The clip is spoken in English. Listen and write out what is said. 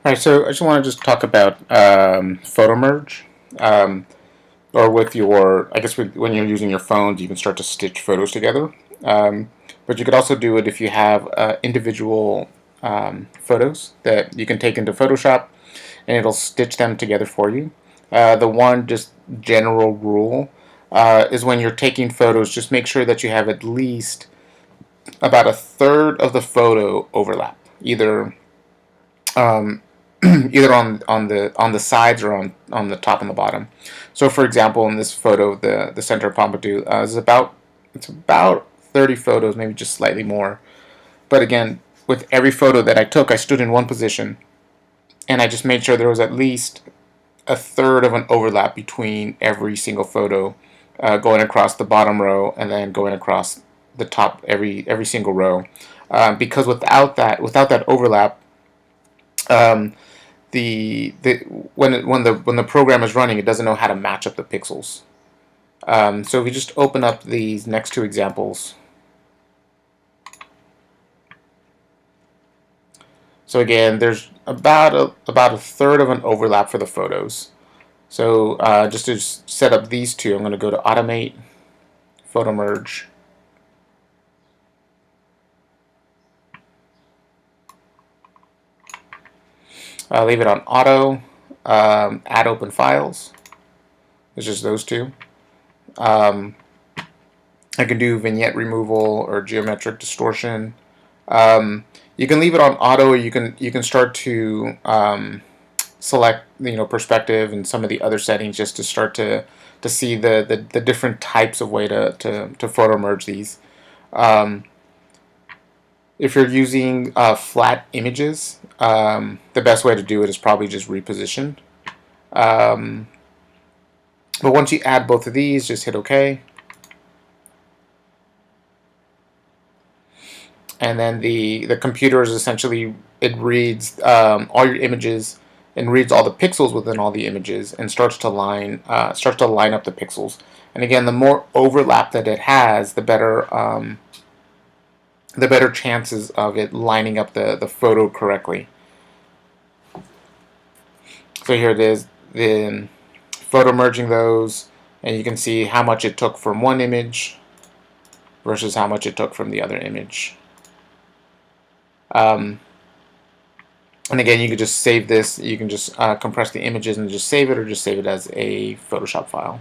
All right, so I just want to just talk about Photomerge, um, or with your, I guess when you're using your phones, you can start to stitch photos together. But you could also do it if you have individual photos that you can take into Photoshop, and it'll stitch them together for you. The one just general rule is when you're taking photos, just make sure that you have at least about a third of the photo overlap, either um, either on the sides or on the top and the bottom. So, for example, in this photo, the center of Pompidou is about 30 photos, maybe just slightly more. But again, with every photo that I took, I stood in one position, and I just made sure there was at least a third of an overlap between every single photo, going across the bottom row and then going across the top every single row. Because without that overlap, um, the when the program is running, it doesn't know how to match up the pixels. So if we just open up these next two examples. So again, there's about a third of an overlap for the photos. So just to set up these two, I'm going to go to Automate, Photomerge. Leave it on Auto, Add Open Files. It's just those two. I can do vignette removal or geometric distortion. You can leave it on auto, or you can start to select perspective and some of the other settings just to start to see the different types of way to photo merge these. If you're using flat images, the best way to do it is probably just reposition. But once you add both of these, just hit OK. And then the computer is essentially, it reads all your images and reads all the pixels within all the images and starts to line up the pixels. And again, the more overlap that it has, the better chances of it lining up the photo correctly. So here it is, then photo merging those, and you can see how much it took from one image versus how much it took from the other image. And again, you can just save this. You can just compress the images and just save it, or just save it as a Photoshop file.